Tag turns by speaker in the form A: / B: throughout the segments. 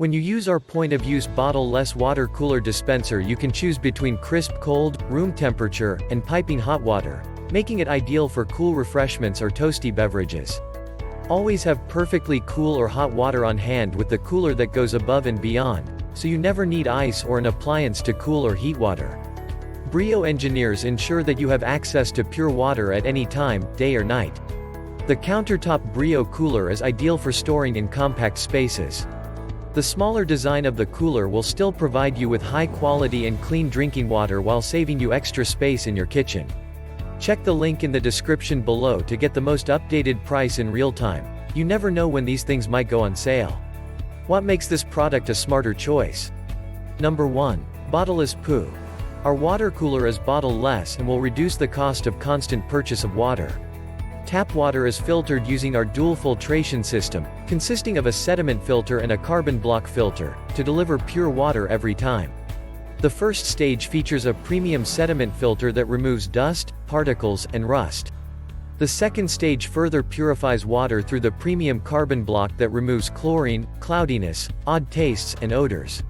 A: When you use our point-of-use bottle-less water cooler dispenser, you can choose between crisp cold, room temperature, and piping hot water, making it ideal for cool refreshments or toasty beverages. Always have perfectly cool or hot water on hand with the cooler that goes above and beyond, so you never need ice or an appliance to cool or heat water. Brio engineers ensure that you have access to pure water at any time, day or night. The Countertop Brio Cooler is ideal for storing in compact spaces. The smaller design of the cooler will still provide you with high quality and clean drinking water while saving you extra space in your kitchen. Check the link in the description below to get the most updated price in real time. You never know when these things might go on sale. What makes this product a smarter choice? Number 1. Bottleless POU. Our water cooler is bottle-less and will reduce the cost of constant purchase of water. Tap water is filtered using our dual filtration system, consisting of a sediment filter and a carbon block filter, to deliver pure water every time. The first stage features a premium sediment filter that removes dust, particles, and rust. The second stage further purifies water through the premium carbon block that removes chlorine, cloudiness, odd tastes, and odors.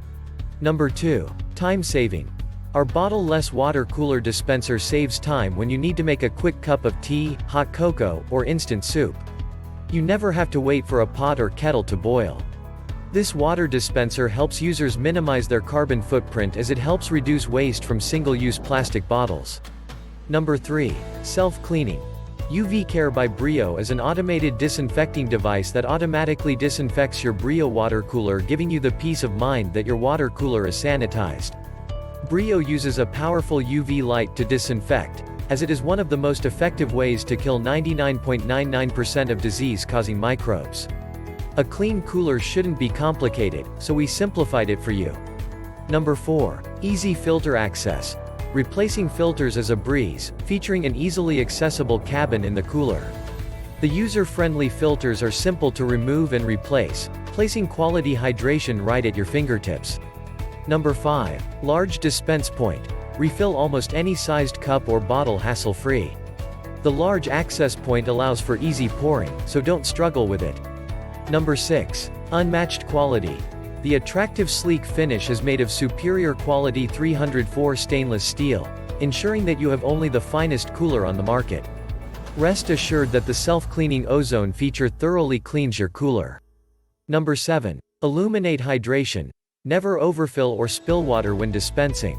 A: Number 2. Time saving. Our bottle-less water cooler dispenser saves time when you need to make a quick cup of tea, hot cocoa, or instant soup. You never have to wait for a pot or kettle to boil. This water dispenser helps users minimize their carbon footprint as it helps reduce waste from single-use plastic bottles. Number 3. Self-cleaning. UV Care by Brio is an automated disinfecting device that automatically disinfects your Brio water cooler, giving you the peace of mind that your water cooler is sanitized. Brio uses a powerful UV light to disinfect, as it is one of the most effective ways to kill 99.99% of disease-causing microbes. A clean cooler shouldn't be complicated, so we simplified it for you. Number 4. Easy filter access. Replacing filters is a breeze, featuring an easily accessible cabin in the cooler. The user-friendly filters are simple to remove and replace, placing quality hydration right at your fingertips. Number 5. Large dispense point. Refill almost any sized cup or bottle hassle-free. The large access point allows for easy pouring, so don't struggle with it. Number 6. Unmatched quality. The attractive sleek finish is made of superior quality 304 stainless steel, ensuring that you have only the finest cooler on the market. Rest assured that the self-cleaning ozone feature thoroughly cleans your cooler. Number 7. Illuminate Hydration. Never overfill or spill water when dispensing.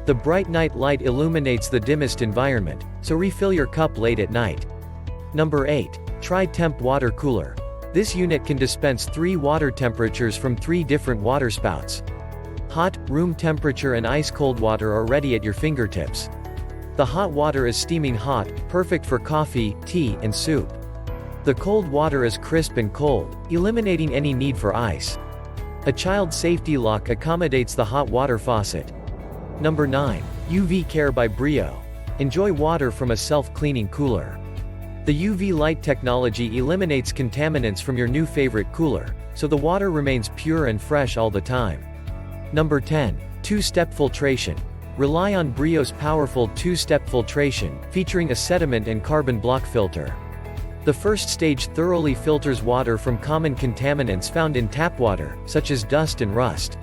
A: The bright night light illuminates the dimmest environment, so refill your cup late at night. Number 8. Tri-Temp Water Cooler. This unit can dispense 3 water temperatures from 3 different water spouts. Hot, room temperature and ice-cold water are ready at your fingertips. The hot water is steaming hot, perfect for coffee, tea, and soup. The cold water is crisp and cold, eliminating any need for ice. A child safety lock accommodates the hot water faucet. Number 9. UV Care by Brio. Enjoy water from a self-cleaning cooler. The UV light technology eliminates contaminants from your new favorite cooler, so the water remains pure and fresh all the time. Number 10. Two-Step Filtration. Rely on Brio's powerful two-step filtration, featuring a sediment and carbon block filter. The first stage thoroughly filters water from common contaminants found in tap water, such as dust and rust.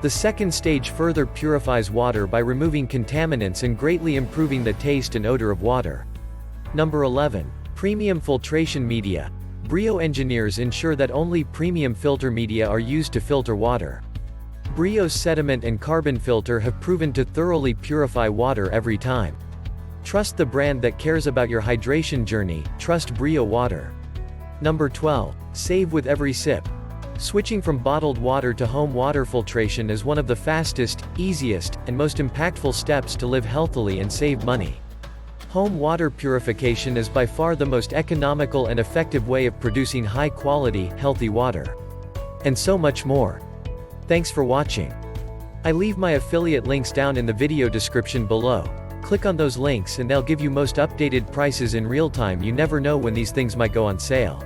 A: The second stage further purifies water by removing contaminants and greatly improving the taste and odor of water. Number 11. Premium Filtration Media. Brio engineers ensure that only premium filter media are used to filter water. Brio's sediment and carbon filter have proven to thoroughly purify water every time. Trust the brand that cares about your hydration journey, trust Brio Water. Number 12. Save with every sip. Switching from bottled water to home water filtration is one of the fastest, easiest, and most impactful steps to live healthily and save money. Home water purification is by far the most economical and effective way of producing high-quality, healthy water. And so much more. Thanks for watching. I leave my affiliate links down in the video description below. Click on those links and they'll give you most updated prices in real time. You never know when these things might go on sale.